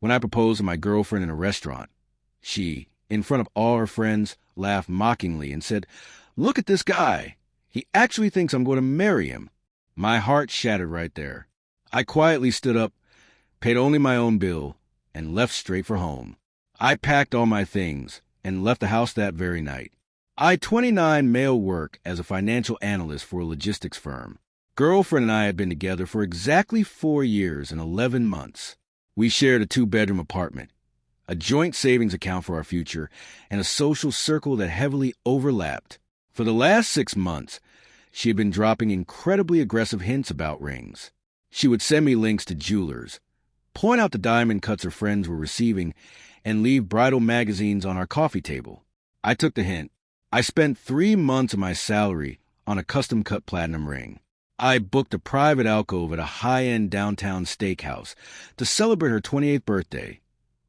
When I proposed to my girlfriend in a restaurant, she, in front of all her friends, laughed mockingly and said, "Look at this guy. He actually thinks I'm going to marry him." My heart shattered right there. I quietly stood up, paid only my own bill, and left straight for home. I packed all my things and left the house that very night. I, 29, male, work as a financial analyst for a logistics firm. Girlfriend and I had been together for exactly 4 years and 11 months. We shared a 2-bedroom apartment, a joint savings account for our future, and a social circle that heavily overlapped. For the last 6 months, she had been dropping incredibly aggressive hints about rings. She would send me links to jewelers, point out the diamond cuts her friends were receiving, and leave bridal magazines on our coffee table. I took the hint. I spent 3 months of my salary on a custom-cut platinum ring. I booked a private alcove at a high-end downtown steakhouse to celebrate her 28th birthday,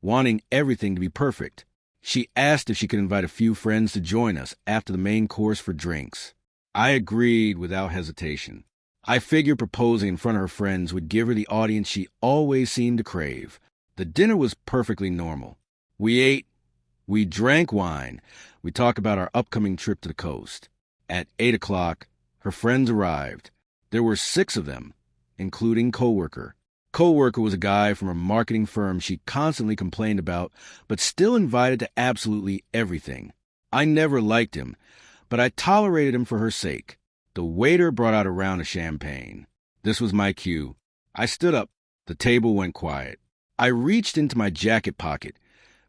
wanting everything to be perfect. She asked if she could invite a few friends to join us after the main course for drinks. I agreed without hesitation. I figured proposing in front of her friends would give her the audience she always seemed to crave. The dinner was perfectly normal. We ate, we drank wine, we talked about our upcoming trip to the coast. At 8 o'clock, her friends arrived. There were 6 of them, including coworker. Coworker was a guy from a marketing firm she constantly complained about, but still invited to absolutely everything. I never liked him, but I tolerated him for her sake. The waiter brought out a round of champagne. This was my cue. I stood up. The table went quiet. I reached into my jacket pocket,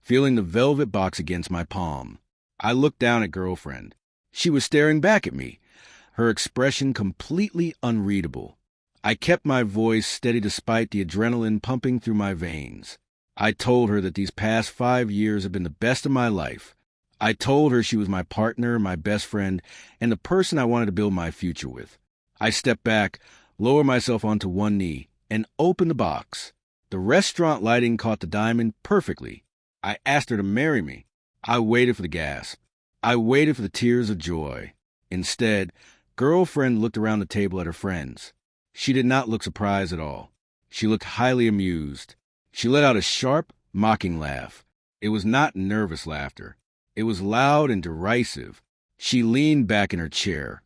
feeling the velvet box against my palm. I looked down at girlfriend. She was staring back at me, her expression completely unreadable. I kept my voice steady despite the adrenaline pumping through my veins. I told her that these past 5 years have been the best of my life. I told her she was my partner, my best friend, and the person I wanted to build my future with. I stepped back, lowered myself onto one knee, and opened the box. The restaurant lighting caught the diamond perfectly. I asked her to marry me. I waited for the gasp. I waited for the tears of joy. Instead, girlfriend looked around the table at her friends. She did not look surprised at all. She looked highly amused. She let out a sharp, mocking laugh. It was not nervous laughter. It was loud and derisive. She leaned back in her chair,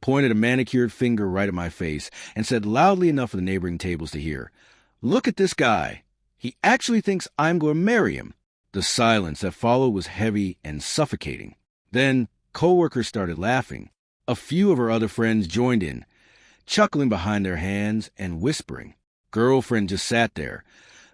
pointed a manicured finger right at my face, and said loudly enough for the neighboring tables to hear, "Look at this guy. He actually thinks I'm going to marry him." The silence that followed was heavy and suffocating. Then, coworkers started laughing. A few of her other friends joined in, chuckling behind their hands and whispering. Girlfriend just sat there,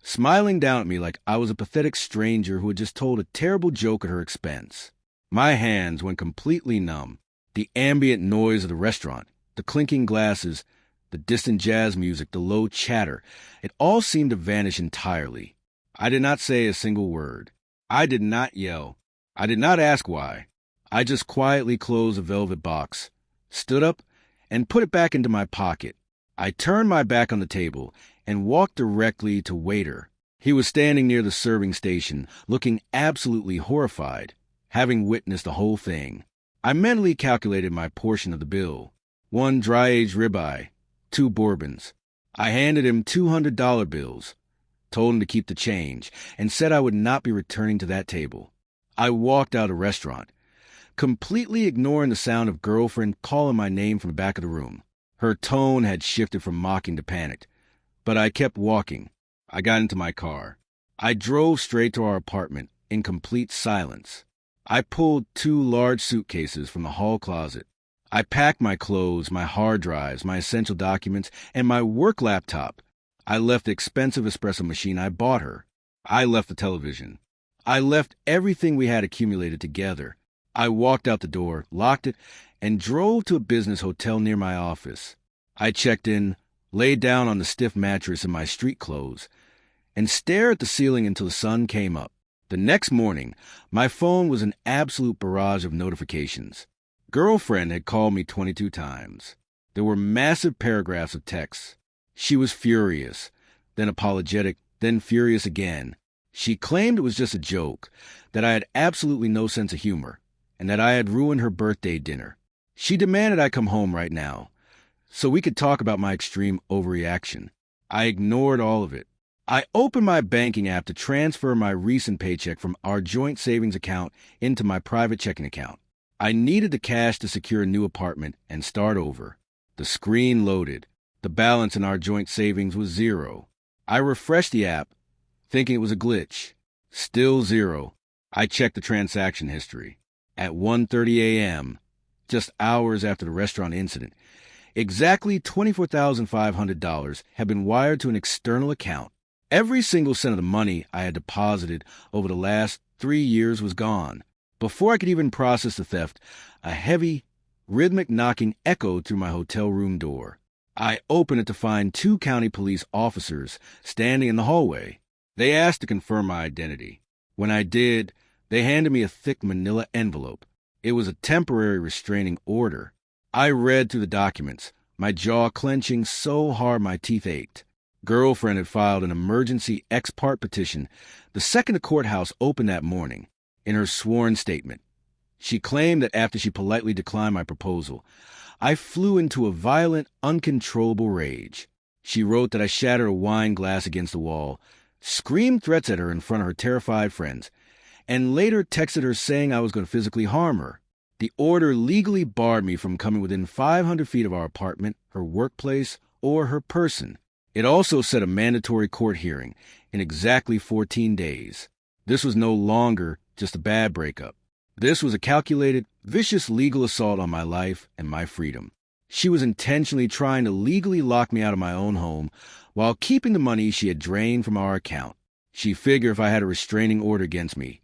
smiling down at me like I was a pathetic stranger who had just told a terrible joke at her expense. My hands went completely numb. The ambient noise of the restaurant, the clinking glasses, the distant jazz music, the low chatter, it all seemed to vanish entirely. I did not say a single word. I did not yell. I did not ask why. I just quietly closed the velvet box, stood up, and put it back into my pocket. I turned my back on the table and walked directly to waiter. He was standing near the serving station, looking absolutely horrified, having witnessed the whole thing. I mentally calculated my portion of the bill. 1 dry-aged ribeye, 2 bourbons. I handed him $200 bills, told him to keep the change, and said I would not be returning to that table. I walked out of the restaurant, completely ignoring the sound of girlfriend calling my name from the back of the room. Her tone had shifted from mocking to panicked, but I kept walking. I got into my car. I drove straight to our apartment in complete silence. I pulled 2 large suitcases from the hall closet. I packed my clothes, my hard drives, my essential documents, and my work laptop. I left the expensive espresso machine I bought her. I left the television. I left everything we had accumulated together. I walked out the door, locked it, and drove to a business hotel near my office. I checked in, laid down on the stiff mattress in my street clothes, and stared at the ceiling until the sun came up. The next morning, my phone was an absolute barrage of notifications. Girlfriend had called me 22 times. There were massive paragraphs of texts. She was furious, then apologetic, then furious again. She claimed it was just a joke, that I had absolutely no sense of humor, and that I had ruined her birthday dinner. She demanded I come home right now, so we could talk about my extreme overreaction. I ignored all of it. I opened my banking app to transfer my recent paycheck from our joint savings account into my private checking account. I needed the cash to secure a new apartment and start over. The screen loaded. The balance in our joint savings was zero. I refreshed the app, thinking it was a glitch. Still zero. I checked the transaction history. At 1:30 a.m., just hours after the restaurant incident, exactly $24,500 had been wired to an external account. Every single cent of the money I had deposited over the last 3 years was gone. Before I could even process the theft, a heavy, rhythmic knocking echoed through my hotel room door. I opened it to find 2 county police officers standing in the hallway. They asked to confirm my identity. When I did, they handed me a thick manila envelope. It was a temporary restraining order. I read through the documents, my jaw clenching so hard my teeth ached. Girlfriend had filed an emergency ex parte petition the second the courthouse opened that morning. In her sworn statement, she claimed that after she politely declined my proposal, I flew into a violent, uncontrollable rage. She wrote that I shattered a wine glass against the wall, screamed threats at her in front of her terrified friends, and later texted her saying I was going to physically harm her. The order legally barred me from coming within 500 feet of our apartment, her workplace, or her person. It also set a mandatory court hearing in exactly 14 days. This was no longer just a bad breakup. This was a calculated, vicious legal assault on my life and my freedom. She was intentionally trying to legally lock me out of my own home while keeping the money she had drained from our account. She figured if I had a restraining order against me,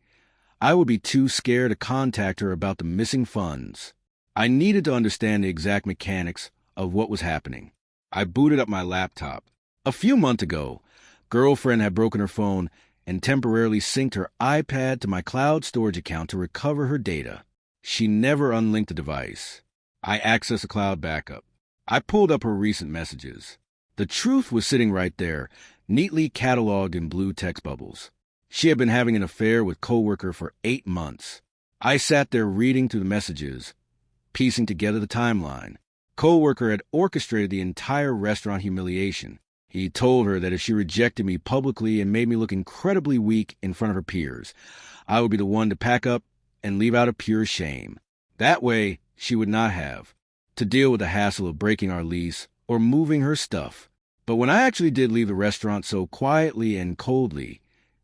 I would be too scared to contact her about the missing funds. I needed to understand the exact mechanics of what was happening. I booted up my laptop. A few months ago, girlfriend had broken her phone and temporarily synced her iPad to my cloud storage account to recover her data. She never unlinked the device. I accessed the cloud backup. I pulled up her recent messages. The truth was sitting right there, neatly cataloged in blue text bubbles. She had been having an affair with coworker for 8 months. I sat there reading through the messages, piecing together the timeline. Coworker had orchestrated the entire restaurant humiliation. He told her that if she rejected me publicly and made me look incredibly weak in front of her peers, I would be the one to pack up and leave out of pure shame. That way, she would not have to deal with the hassle of breaking our lease or moving her stuff. But when I actually did leave the restaurant so quietly and coldly,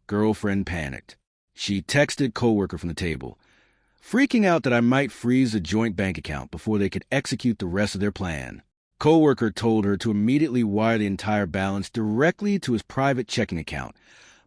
girlfriend panicked. She texted coworker from the table, freaking out that I might freeze the joint bank account before they could execute the rest of their plan. Coworker told her to immediately wire the entire balance directly to his private checking account,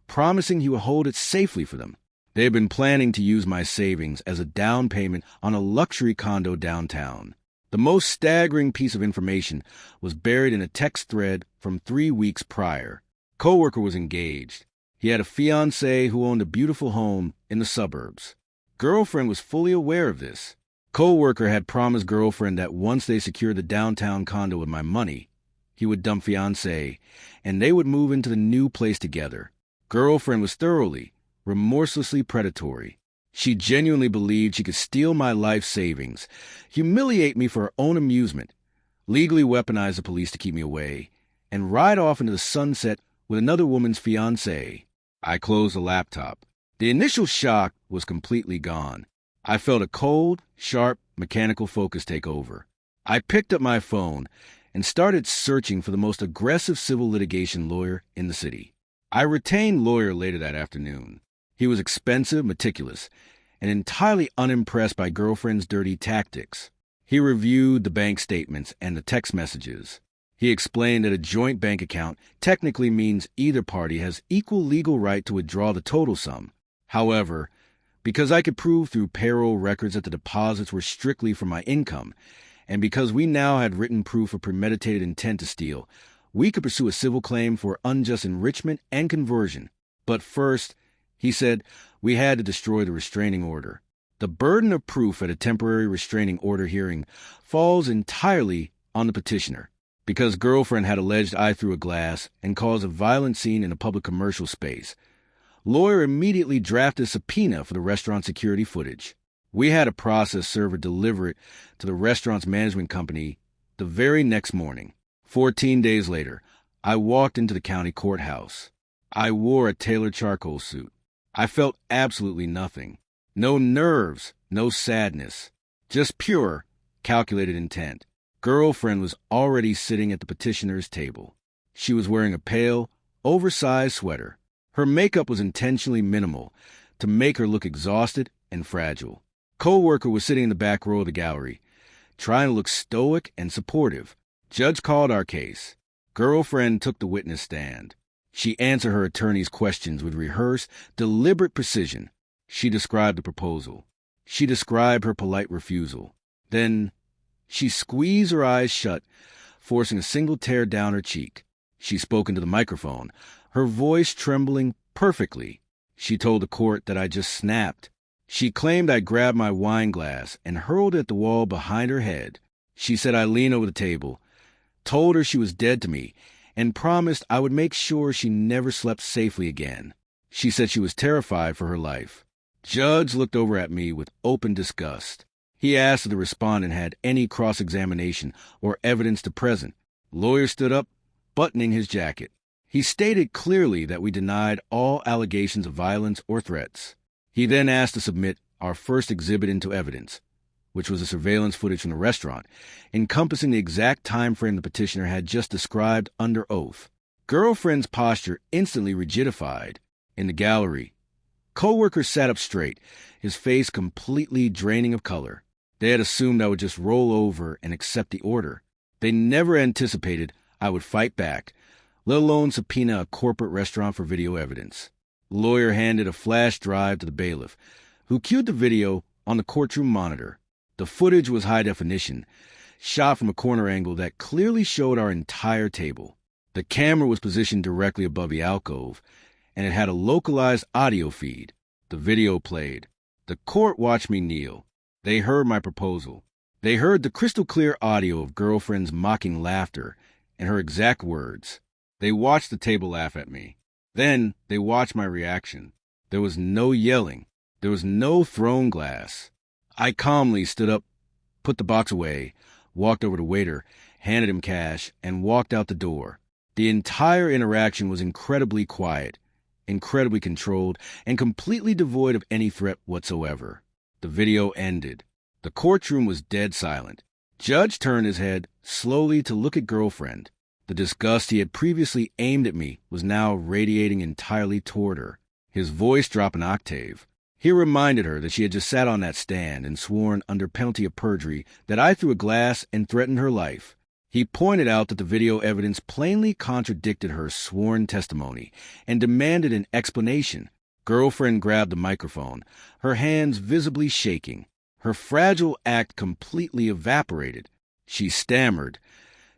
promising he would hold it safely for them. They had been planning to use my savings as a down payment on a luxury condo downtown. The most staggering piece of information was buried in a text thread from 3 weeks prior. Coworker was engaged. He had a fiancée who owned a beautiful home in the suburbs. Girlfriend was fully aware of this. Coworker had promised girlfriend that once they secured the downtown condo with my money, he would dump fiancé, and they would move into the new place together. Girlfriend was thoroughly, remorselessly predatory. She genuinely believed she could steal my life savings, humiliate me for her own amusement, legally weaponize the police to keep me away, and ride off into the sunset with another woman's fiancé. I closed the laptop. The initial shock was completely gone. I felt a cold, sharp, mechanical focus take over. I picked up my phone and started searching for the most aggressive civil litigation lawyer in the city. I retained lawyer later that afternoon. He was expensive, meticulous, and entirely unimpressed by girlfriend's dirty tactics. He reviewed the bank statements and the text messages. He explained that a joint bank account technically means either party has equal legal right to withdraw the total sum. However, because I could prove through payroll records that the deposits were strictly from my income, and because we now had written proof of premeditated intent to steal, we could pursue a civil claim for unjust enrichment and conversion. But first, he said, we had to destroy the restraining order. The burden of proof at a temporary restraining order hearing falls entirely on the petitioner. Because girlfriend had alleged I threw a glass and caused a violent scene in a public commercial space, lawyer immediately drafted a subpoena for the restaurant security footage. We had a process server deliver it to the restaurant's management company the very next morning. 14 days later, I walked into the county courthouse. I wore a tailored charcoal suit. I felt absolutely nothing. No nerves, no sadness. Just pure, calculated intent. Girlfriend was already sitting at the petitioner's table. She was wearing a pale, oversized sweater. Her makeup was intentionally minimal to make her look exhausted and fragile. Co-worker was sitting in the back row of the gallery, trying to look stoic and supportive. Judge called our case. Girlfriend took the witness stand. She answered her attorney's questions with rehearsed, deliberate precision. She described the proposal. She described her polite refusal. Then she squeezed her eyes shut, forcing a single tear down her cheek. She spoke into the microphone, her voice trembling perfectly. She told the court that I just snapped. She claimed I grabbed my wine glass and hurled it at the wall behind her head. She said I leaned over the table, told her she was dead to me, and promised I would make sure she never slept safely again. She said she was terrified for her life. Judge looked over at me with open disgust. He asked if the respondent had any cross-examination or evidence to present. Lawyer stood up, buttoning his jacket. He stated clearly that we denied all allegations of violence or threats. He then asked to submit our first exhibit into evidence, which was the surveillance footage from the restaurant, encompassing the exact time frame the petitioner had just described under oath. Girlfriend's posture instantly rigidified. In the gallery, co-worker sat up straight, his face completely draining of color. They had assumed I would just roll over and accept the order. They never anticipated I would fight back, let alone subpoena a corporate restaurant for video evidence. Lawyer handed a flash drive to the bailiff, who cued the video on the courtroom monitor. The footage was high definition, shot from a corner angle that clearly showed our entire table. The camera was positioned directly above the alcove, and it had a localized audio feed. The video played. The court watched me kneel. They heard my proposal. They heard the crystal clear audio of girlfriend's mocking laughter and her exact words. They watched the table laugh at me. Then they watched my reaction. There was no yelling. There was no thrown glass. I calmly stood up, put the box away, walked over to the waiter, handed him cash, and walked out the door. The entire interaction was incredibly quiet, incredibly controlled, and completely devoid of any threat whatsoever. The video ended. The courtroom was dead silent. Judge turned his head slowly to look at girlfriend. The disgust he had previously aimed at me was now radiating entirely toward her. His voice dropped an octave. He reminded her that she had just sat on that stand and sworn under penalty of perjury that I threw a glass and threatened her life. He pointed out that the video evidence plainly contradicted her sworn testimony and demanded an explanation. Girlfriend grabbed the microphone, her hands visibly shaking. Her fragile act completely evaporated. She stammered,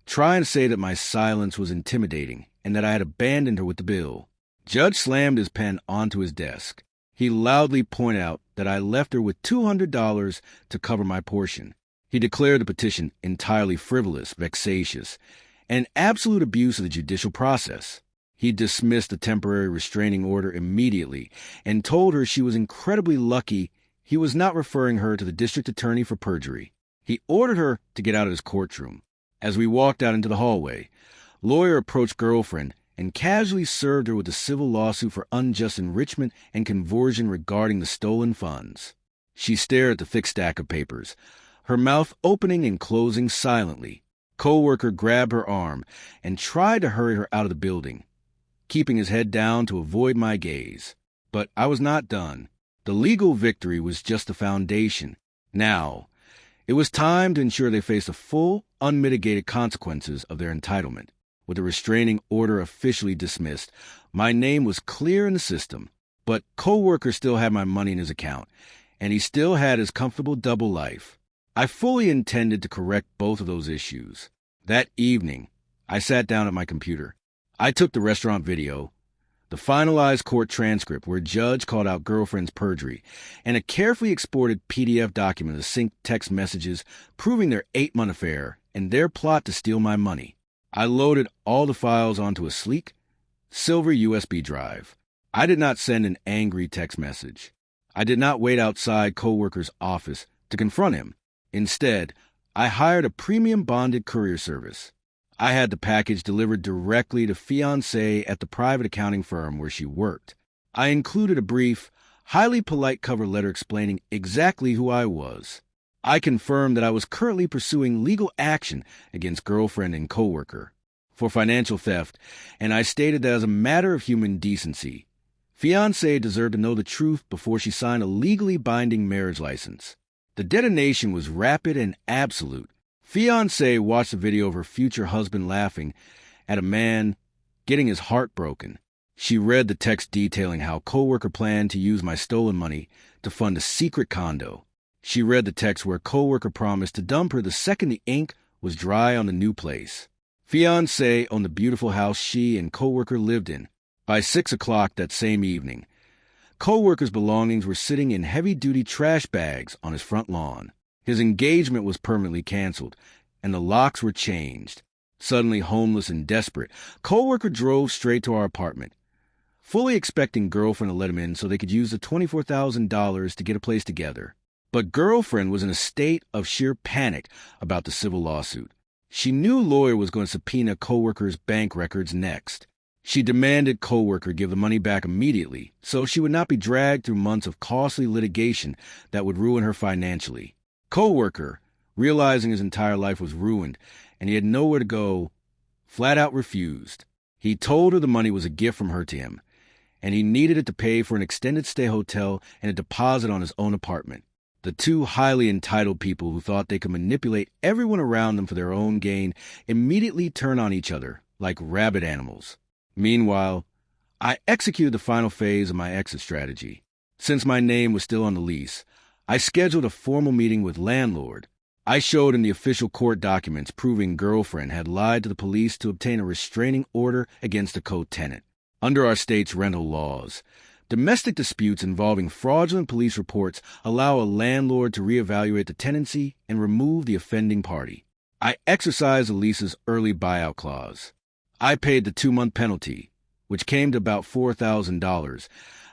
trying to say that my silence was intimidating and that I had abandoned her with the bill. Judge slammed his pen onto his desk. He loudly pointed out that I left her with $200 to cover my portion. He declared the petition entirely frivolous, vexatious, and absolute abuse of the judicial process. He dismissed the temporary restraining order immediately and told her she was incredibly lucky he was not referring her to the district attorney for perjury. He ordered her to get out of his courtroom. As we walked out into the hallway, lawyer approached girlfriend and casually served her with a civil lawsuit for unjust enrichment and conversion regarding the stolen funds. She stared at the thick stack of papers, her mouth opening and closing silently. Co-worker grabbed her arm and tried to hurry her out of the building, keeping his head down to avoid my gaze. But I was not done. The legal victory was just the foundation. Now, it was time to ensure they faced the full, unmitigated consequences of their entitlement. With the restraining order officially dismissed, my name was clear in the system, but co-worker still had my money in his account, and he still had his comfortable double life. I fully intended to correct both of those issues. That evening, I sat down at my computer. I took the restaurant video, the finalized court transcript where judge called out girlfriend's perjury, and a carefully exported PDF document of synced text messages proving their 8-month affair and their plot to steal my money. I loaded all the files onto a sleek, silver USB drive. I did not send an angry text message. I did not wait outside co-worker's office to confront him. Instead, I hired a premium bonded courier service. I had the package delivered directly to fiancé at the private accounting firm where she worked. I included a brief, highly polite cover letter explaining exactly who I was. I confirmed that I was currently pursuing legal action against girlfriend and coworker for financial theft, and I stated that as a matter of human decency, fiancé deserved to know the truth before she signed a legally binding marriage license. The detonation was rapid and absolute. Fiancé watched the video of her future husband laughing at a man getting his heart broken. She read the text detailing how coworker planned to use my stolen money to fund a secret condo. She read the text where coworker promised to dump her the second the ink was dry on the new place. Fiancé owned the beautiful house she and coworker lived in. By 6 o'clock that same evening, coworker's belongings were sitting in heavy-duty trash bags on his front lawn. His engagement was permanently canceled, and the locks were changed. Suddenly homeless and desperate, coworker drove straight to our apartment, fully expecting girlfriend to let him in so they could use the $24,000 to get a place together. But girlfriend was in a state of sheer panic about the civil lawsuit. She knew lawyer was going to subpoena coworker's bank records next. She demanded coworker give the money back immediately so she would not be dragged through months of costly litigation that would ruin her financially. Coworker, realizing his entire life was ruined and he had nowhere to go, flat out refused. He told her the money was a gift from her to him, and he needed it to pay for an extended stay hotel and a deposit on his own apartment. The two highly entitled people who thought they could manipulate everyone around them for their own gain immediately turned on each other like rabid animals. Meanwhile, I executed the final phase of my exit strategy. Since my name was still on the lease, I scheduled a formal meeting with landlord. I showed him the official court documents proving girlfriend had lied to the police to obtain a restraining order against a co-tenant. Under our state's rental laws, domestic disputes involving fraudulent police reports allow a landlord to reevaluate the tenancy and remove the offending party. I exercised the lease's early buyout clause. I paid the 2-month penalty, which came to about $4,000,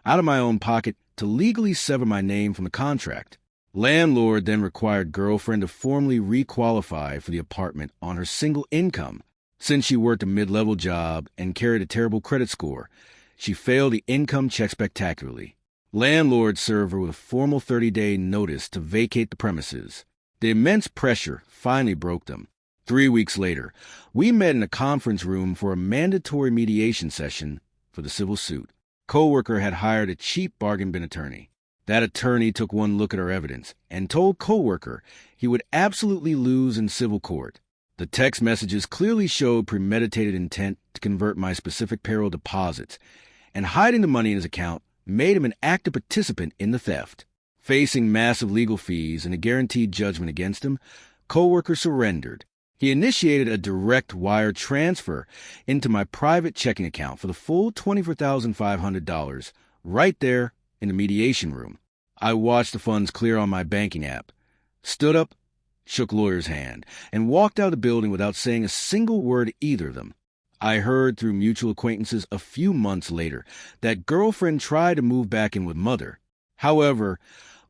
out of my own pocket to legally sever my name from the contract. Landlord then required girlfriend to formally requalify for the apartment on her single income. Since she worked a mid-level job and carried a terrible credit score, she failed the income check spectacularly. Landlord served her with a formal 30-day notice to vacate the premises. The immense pressure finally broke them. 3 weeks later, we met in a conference room for a mandatory mediation session for the civil suit. Coworker had hired a cheap bargain bin attorney. That attorney took one look at our evidence and told coworker he would absolutely lose in civil court. The text messages clearly showed premeditated intent to convert my specific payroll deposits, and hiding the money in his account made him an active participant in the theft. Facing massive legal fees and a guaranteed judgment against him, coworker surrendered. He initiated a direct wire transfer into my private checking account for the full $24,500 right there in the mediation room. I watched the funds clear on my banking app, stood up, shook lawyer's hand, and walked out of the building without saying a single word to either of them. I heard through mutual acquaintances a few months later that girlfriend tried to move back in with mother. However,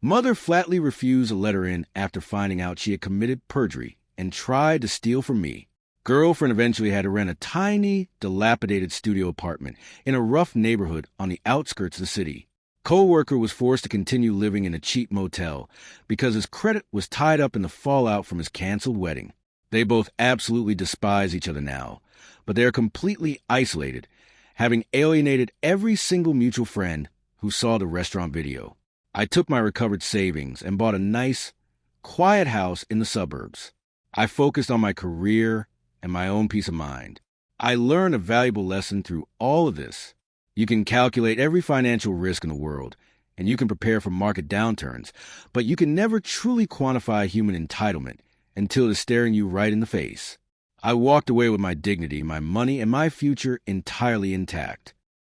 mother flatly refused to let her in after finding out she had committed perjury and tried to steal from me. Girlfriend eventually had to rent a tiny, dilapidated studio apartment in a rough neighborhood on the outskirts of the city. Coworker was forced to continue living in a cheap motel because his credit was tied up in the fallout from his canceled wedding. They both absolutely despise each other now, but they are completely isolated, having alienated every single mutual friend who saw the restaurant video. I took my recovered savings and bought a nice, quiet house in the suburbs. I focused on my career and my own peace of mind. I learned a valuable lesson through all of this. You can calculate every financial risk in the world, and you can prepare for market downturns, but you can never truly quantify human entitlement until it's staring you right in the face. I walked away with my dignity, my money, and my future entirely intact.